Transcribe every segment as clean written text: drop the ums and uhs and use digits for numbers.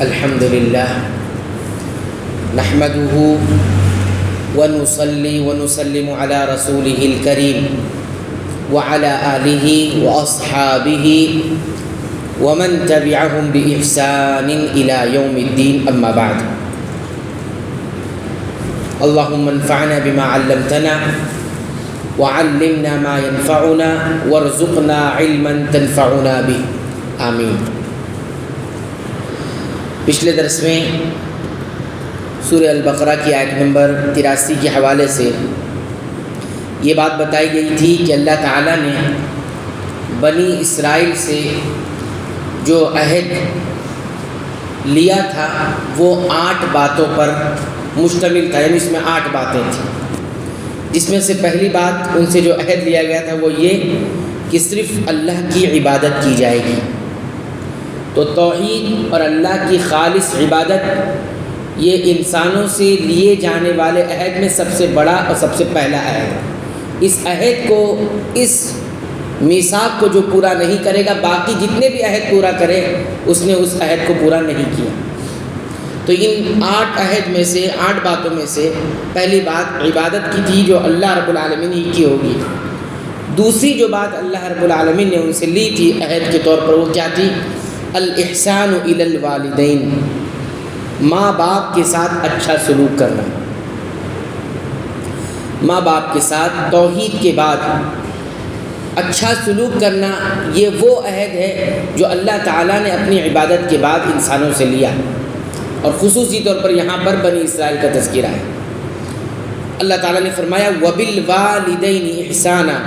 الحمد للہ نحمده ونصلي ونسلم على رسوله الكريم وعلى آله وأصحابه ومن تبعهم بإحسان إلى يوم الدين أما بعد اللهم انفعنا بما علمتنا وعلمنا ما ينفعنا وارزقنا علما تنفعنا به آمین۔ پچھلے درس میں سورہ البقرہ کی آیت نمبر 83 کے حوالے سے یہ بات بتائی گئی تھی کہ اللہ تعالیٰ نے بنی اسرائیل سے جو عہد لیا تھا وہ 8 باتوں پر مشتمل تھا، یعنی اس میں 8 باتیں تھیں، جس میں سے پہلی بات ان سے جو عہد لیا گیا تھا وہ یہ کہ صرف اللہ کی عبادت کی جائے گی۔ تو توحید اور اللہ کی خالص عبادت یہ انسانوں سے لیے جانے والے عہد میں سب سے بڑا اور سب سے پہلا عہد ہے۔ اس عہد کو، اس میثاق کو جو پورا نہیں کرے گا، باقی جتنے بھی عہد پورا کرے اس نے اس عہد کو پورا نہیں کیا۔ تو ان 8 عہد میں سے، 8 باتوں میں سے پہلی بات عبادت کی تھی جو اللہ رب العالمین ہی کی ہوگی۔ دوسری جو بات اللہ رب العالمین نے ان سے لی تھی عہد کے طور پر وہ کیا تھی؟ الاحسان الی الوالدین، ماں باپ کے ساتھ اچھا سلوک کرنا۔ ماں باپ کے ساتھ توحید کے بعد اچھا سلوک کرنا، یہ وہ عہد ہے جو اللہ تعالیٰ نے اپنی عبادت کے بعد انسانوں سے لیا، اور خصوصی طور پر یہاں پر بنی اسرائیل کا تذکرہ ہے۔ اللہ تعالیٰ نے فرمایا وَبِالْوَالِدَيْنِ إِحْسَانًا،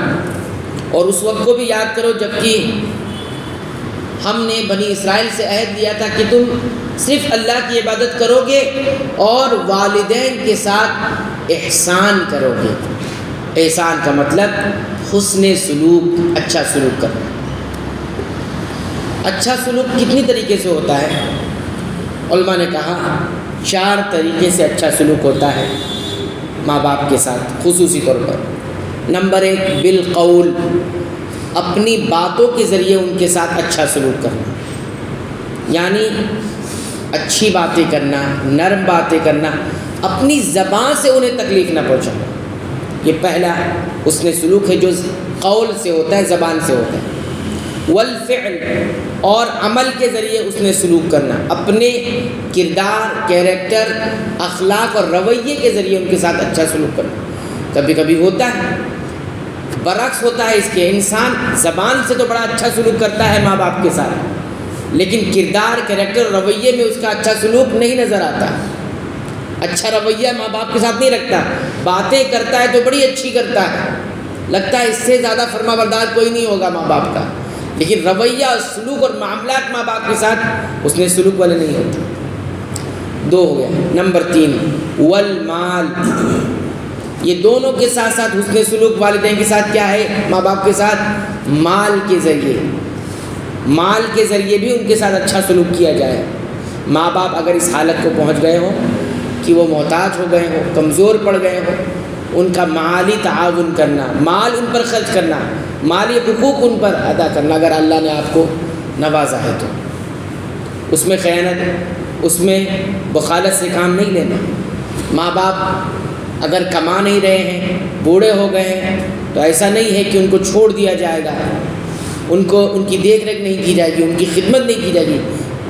اور اس وقت کو بھی یاد کرو جب کہ ہم نے بنی اسرائیل سے عہد لیا تھا کہ تم صرف اللہ کی عبادت کرو گے اور والدین کے ساتھ احسان کرو گے۔ احسان کا مطلب حسن سلوک، اچھا سلوک کرنا۔ اچھا سلوک کتنی طریقے سے ہوتا ہے؟ علماء نے کہا 4 طریقے سے اچھا سلوک ہوتا ہے ماں باپ کے ساتھ خصوصی طور پر۔ نمبر 1 بالقول، اپنی باتوں کے ذریعے ان کے ساتھ اچھا سلوک کرنا، یعنی اچھی باتیں کرنا، نرم باتیں کرنا، اپنی زبان سے انہیں تکلیف نہ پہنچانا۔ یہ پہلا اس نے سلوک ہے جو قول سے ہوتا ہے، زبان سے ہوتا ہے۔ والفعل، اور عمل کے ذریعے اس نے سلوک کرنا، اپنے کردار، کیریکٹر، اخلاق اور رویے کے ذریعے ان کے ساتھ اچھا سلوک کرنا۔ کبھی کبھی ہوتا ہے، برعکس ہوتا ہے اس کے، انسان زبان سے تو بڑا اچھا سلوک کرتا ہے ماں باپ کے ساتھ، لیکن کردار، کیریکٹر، رویے میں اس کا اچھا سلوک نہیں نظر آتا، اچھا رویہ ماں باپ کے ساتھ نہیں رکھتا۔ باتیں کرتا ہے تو بڑی اچھی کرتا ہے، لگتا ہے اس سے زیادہ فرما بردار کوئی نہیں ہوگا ماں باپ کا، لیکن رویہ، سلوک اور معاملات ماں باپ کے ساتھ اس نے سلوک والے نہیں ہوتے۔ 2 ہو گیا۔ نمبر 3 والمال، یہ دونوں کے ساتھ ساتھ حسن سلوک والدین کے ساتھ کیا ہے؟ ماں باپ کے ساتھ مال کے ذریعے، مال کے ذریعے بھی ان کے ساتھ اچھا سلوک کیا جائے۔ ماں باپ اگر اس حالت کو پہنچ گئے ہوں کہ وہ محتاج ہو گئے ہوں، کمزور پڑ گئے ہوں، ان کا مالی تعاون کرنا، مال ان پر خرچ کرنا، مالی حقوق ان پر ادا کرنا، اگر اللہ نے آپ کو نوازا ہے تو اس میں خیانت، اس میں بخالت سے کام نہیں لینا۔ ماں باپ اگر کما نہیں رہے ہیں، بوڑھے ہو گئے ہیں، تو ایسا نہیں ہے کہ ان کو چھوڑ دیا جائے گا، ان کی دیکھ ریکھ نہیں کی جائے گی، ان کی خدمت نہیں کی جائے گی۔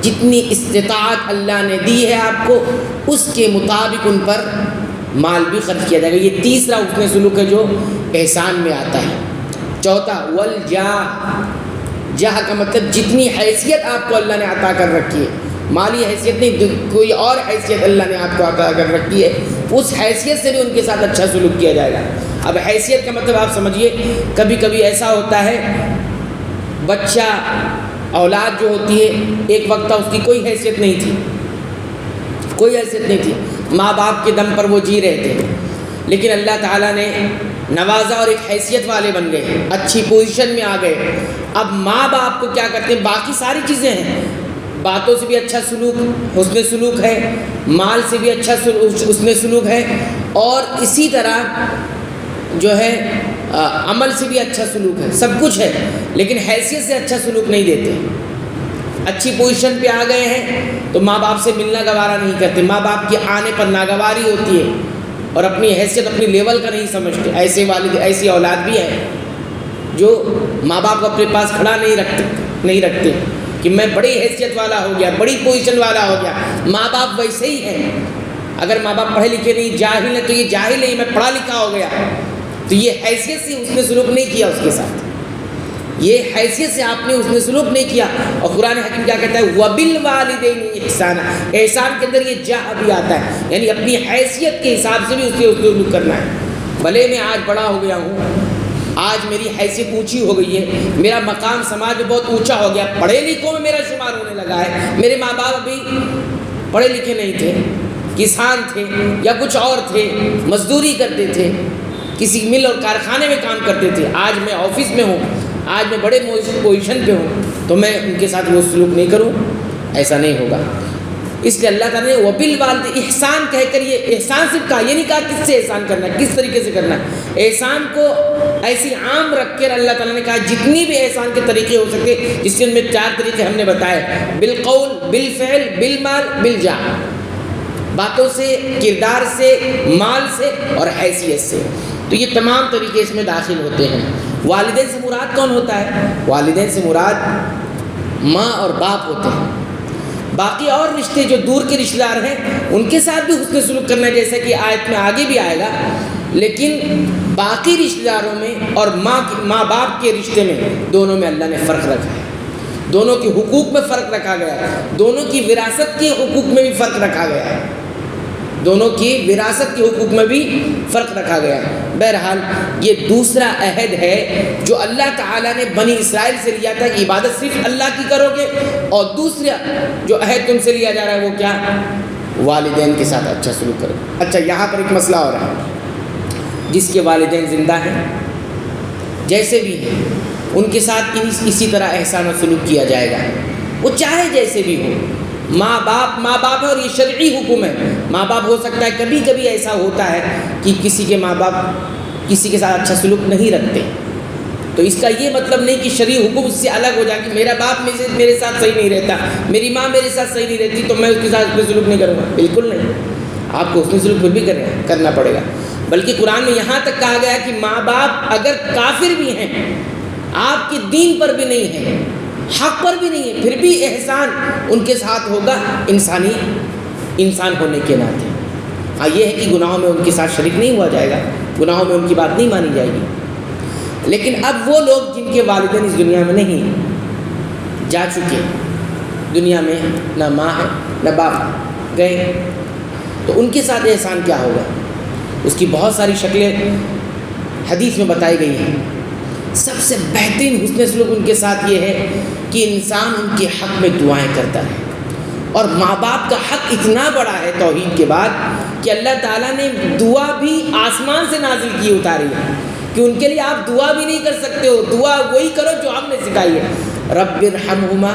جتنی استطاعت اللہ نے دی ہے آپ کو اس کے مطابق ان پر مال بھی خرچ کیا جائے گا۔ یہ تیسرا حسن سلوک ہے جو احسان میں آتا ہے۔ 4 والجاہ، جاہ کا مطلب جتنی حیثیت آپ کو اللہ نے عطا کر رکھی ہے، مالی حیثیت نہیں، کوئی اور حیثیت اللہ نے آپ کو عطا کر رکھی ہے، اس حیثیت سے بھی ان کے ساتھ اچھا سلوک کیا جائے گا۔ اب حیثیت کا مطلب آپ سمجھیے، کبھی کبھی ایسا ہوتا ہے بچہ، اولاد جو ہوتی ہے، ایک وقت تھا اس کی کوئی حیثیت نہیں تھی، کوئی حیثیت نہیں تھی، ماں باپ کے دم پر وہ جی رہے تھے، لیکن اللہ تعالیٰ نے نوازا اور ایک حیثیت والے بن گئے، اچھی پوزیشن میں آ گئے۔ اب ماں باپ کو کیا کرتے ہیں؟ باقی ساری چیزیں ہیں، باتوں سے بھی اچھا سلوک، حسن سلوک ہے، مال سے بھی اچھا حسن سلوک ہے، اور اسی طرح جو ہے عمل سے بھی اچھا سلوک ہے، سب کچھ ہے، لیکن حیثیت سے اچھا سلوک نہیں دیتے۔ اچھی پوزیشن پہ آ گئے ہیں تو ماں باپ سے ملنا گوارا نہیں کرتے، ماں باپ کے آنے پر ناگواری ہوتی ہے اور اپنی حیثیت اپنی لیول کا نہیں سمجھتے۔ ایسے والد ایسی اولاد بھی ہیں جو ماں باپ کو اپنے پاس کھڑا نہیں رکھتے کہ میں بڑی حیثیت والا ہو گیا، بڑی پوزیشن والا ہو گیا۔ ماں باپ ویسے ہی ہیں، اگر ماں باپ پڑھے لکھے نہیں، جاہل ہے تو یہ جاہل ہے، میں پڑھا لکھا ہو گیا، تو یہ حیثیت سے اس نے سلوک نہیں کیا اس کے ساتھ، یہ حیثیت سے آپ نے اس نے سلوک نہیں کیا۔ اور قرآن حکیم کیا کہتا ہے؟ وَبِالْوَالِدَيْنِ احسانا، احسان کے اندر یہ جا بھی آتا ہے، یعنی اپنی حیثیت کے حساب سے بھی اس کے سلوک کرنا ہے۔ بھلے میں آج بڑا ہو گیا ہوں، آج میری حیثیت اونچی ہو گئی ہے، میرا مقام سماج میں بہت اونچا ہو گیا، پڑھے لکھوں میں میرا شمار ہونے لگا ہے، میرے ماں باپ ابھی پڑھے لکھے نہیں تھے، کسان تھے یا کچھ اور تھے، مزدوری کرتے تھے، کسی مل اور کارخانے میں کام کرتے تھے، آج میں آفس میں ہوں، آج میں بڑے پوزیشن پہ ہوں، تو میں ان کے ساتھ وہ سلوک نہیں کروں، ایسا نہیں ہوگا۔ اس لیے اللہ تعالیٰ نے وَبِالْوَالِدَيْنِ احسان کہہ کر یہ احسان صرف کہا، یہ نہیں کہا کس سے احسان کرنا ہے، کس طریقے سے کرنا ہے۔ احسان کو ایسی عام رکھ کر اللہ تعالیٰ نے کہا جتنی بھی احسان کے طریقے ہو سکتے، جس کے ان میں 4 طریقے ہم نے بتائے، بالقول، بالفعل، بالمال، بالجاہ، باتوں سے، کردار سے، مال سے اور حیثیت سے، تو یہ تمام طریقے اس میں داخل ہوتے ہیں۔ والدین سے مراد کون ہوتا ہے؟ والدین سے مراد ماں اور باپ ہوتے ہیں۔ باقی اور رشتے جو دور کے رشتہ دار ہیں ان کے ساتھ بھی حسن سلوک کرنا ہے، جیسا کہ آیت میں آگے بھی آئے گا، لیکن باقی رشتہ داروں میں اور ماں باپ کے رشتے میں دونوں میں اللہ نے فرق رکھا ہے، دونوں کے حقوق میں فرق رکھا گیا ہے، دونوں کی وراثت کے حقوق میں بھی فرق رکھا گیا ہے، دونوں کی وراثت کے حقوق میں بھی فرق رکھا گیا ہے۔ بہرحال یہ دوسرا عہد ہے جو اللہ تعالیٰ نے بنی اسرائیل سے لیا تھا کہ عبادت صرف اللہ کی کرو گے، اور دوسرا جو عہد تم سے لیا جا رہا ہے وہ کیا؟ والدین کے ساتھ اچھا سلوک کرو۔ اچھا، یہاں پر ایک مسئلہ ہو رہا ہے، جس کے والدین زندہ ہیں جیسے بھی ہیں ان کے ساتھ اسی طرح احسان و سلوک کیا جائے گا، وہ چاہے جیسے بھی ہو۔ ماں باپ ہے اور یہ شرعی حکم ہے۔ ماں باپ ہو سکتا ہے کبھی کبھی ایسا ہوتا ہے کہ کسی کے ماں باپ کسی کے ساتھ اچھا سلوک نہیں رکھتے، تو اس کا یہ مطلب نہیں کہ شرعی حکم اس سے الگ ہو جائے کہ میرا باپ میرے ساتھ صحیح نہیں رہتا، میری ماں میرے ساتھ صحیح نہیں رہتی تو میں اس کے ساتھ حسن سلوک نہیں کروں گا۔ بالکل نہیں، آپ کو حسن سلوک پھر بھی کرنا پڑے گا۔ بلکہ قرآن میں یہاں تک کہا گیا کہ ماں باپ اگر کافر بھی ہیں، آپ کے دین پر بھی نہیں ہیں، حق پر بھی نہیں ہے، پھر بھی احسان ان کے ساتھ ہوگا انسان ہونے کے ناطے۔ ہاں، یہ ہے کہ گناہوں میں ان کے ساتھ شریک نہیں ہوا جائے گا، گناہوں میں ان کی بات نہیں مانی جائے گی۔ لیکن اب وہ لوگ جن کے والدین اس دنیا میں نہیں، جا چکے، دنیا میں نہ ماں ہے نہ باپ، گئے، تو ان کے ساتھ احسان کیا ہوگا؟ اس کی بہت ساری شکلیں حدیث میں بتائی گئی ہیں۔ سب سے بہترین حسن سلوک ان کے ساتھ یہ ہے کہ انسان ان کے حق میں دعائیں کرتا ہے، اور ماں باپ کا حق اتنا بڑا ہے توحید کے بعد کہ اللہ تعالیٰ نے دعا بھی آسمان سے نازل کی اتاری ہے کہ ان کے لیے آپ دعا بھی نہیں کر سکتے ہو، دعا وہی کرو جو ہم نے سکھائی ہے، رب ارحمہما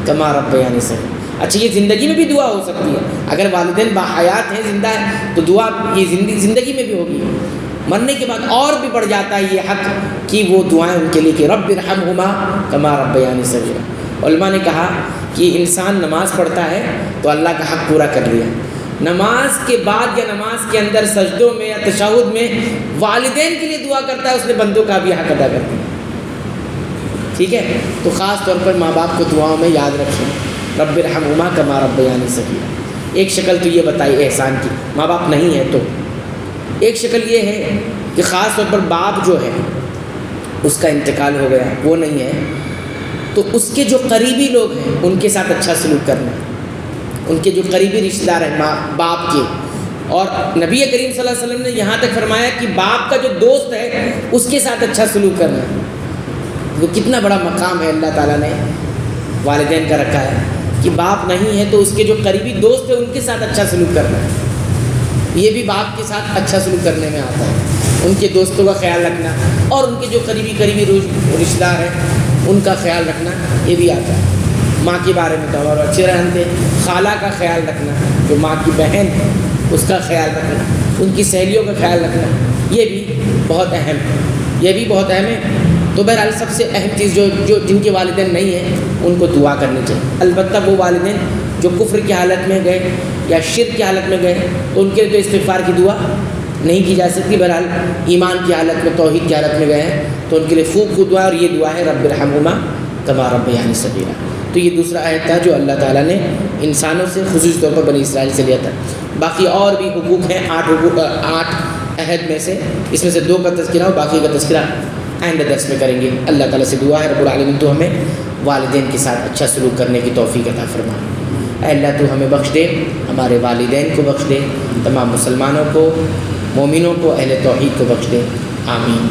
کما ربیانی صغیرا۔ اچھا، یہ زندگی میں بھی دعا ہو سکتی ہے، اگر والدین باحیات ہیں، زندہ ہیں، تو دعا یہ زندگی میں بھی ہوگی، مرنے کے بعد اور بھی بڑھ جاتا ہے یہ حق کہ وہ دعائیں ان کے لیے کہ رب ارحمہما کما ربیانی صغیرا۔ علماء نے کہا کہ انسان نماز پڑھتا ہے تو اللہ کا حق پورا کر لیا، نماز کے بعد یا نماز کے اندر سجدوں میں یا تشہد میں والدین کے لیے دعا کرتا ہے، اس نے بندوں کا بھی حق ادا کر دیا۔ ٹھیک ہے، تو خاص طور پر ماں باپ کو دعاؤں میں یاد رکھیں، رب ارحمہما کما ربیانی صغیرا۔ ایک شکل تو یہ بتائی احسان کی، ماں باپ نہیں ہے تو ایک شکل یہ ہے کہ خاص طور پر باپ جو ہے اس کا انتقال ہو گیا، وہ نہیں ہے، تو اس کے جو قریبی لوگ ہیں ان کے ساتھ اچھا سلوک کرنا، ان کے جو قریبی رشتہ دار ہیں ماں باپ کے۔ اور نبی کریم صلی اللہ علیہ وسلم نے یہاں تک فرمایا کہ باپ کا جو دوست ہے اس کے ساتھ اچھا سلوک کرنا، وہ کتنا بڑا مقام ہے اللہ تعالیٰ نے والدین کا رکھا ہے کہ باپ نہیں ہے تو اس کے جو قریبی دوست ہیں ان کے ساتھ اچھا سلوک کرنا ہے۔ یہ بھی باپ کے ساتھ اچھا سلوک کرنے میں آتا ہے، ان کے دوستوں کا خیال رکھنا اور ان کے جو قریبی رشتہ دار ہیں ان کا خیال رکھنا، یہ بھی آتا ہے۔ ماں کے بارے میں تو اور اچھے رہتے، خالہ کا خیال رکھنا، جو ماں کی بہن ہے اس کا خیال رکھنا، ان کی سہیلیوں کا خیال رکھنا، یہ بھی بہت اہم ہے، یہ بھی بہت اہم ہے۔ تو بہرحال سب سے اہم چیز جو جن کے والدین نہیں ہیں ان کو دعا کرنی چاہیے. البتہ وہ والدین جو کفر کی حالت میں گئے یا شرک کی حالت میں گئے تو ان کے لیے تو استغفار کی دعا نہیں کی جا سکتی. بہرحال ایمان کی حالت میں توحید کی حالت میں گئے ہیں تو ان کے لیے خوب دعا, اور یہ دعا ہے رب ارحمہما کما ربیانی صغیرا. تو یہ دوسرا آیت تھا جو اللہ تعالیٰ نے انسانوں سے خصوصی طور پر بنی اسرائیل سے لیا تھا. باقی اور بھی حقوق ہیں 8 عہد میں سے, اس میں سے 2 کا تذکرہ اور باقی کا تذکرہ آئندہ درس میں کریں گے. اللہ تعالیٰ سے دعا ہے رب العالمین تو ہمیں والدین کے ساتھ اچھا سلوک کرنے کی توفیق عطا فرما. اے اللہ تو ہمیں بخش دے, ہمارے والدین کو بخش دے, تمام مسلمانوں کو, مومنوں کو, اہل توحید کو بخش دے. آمین.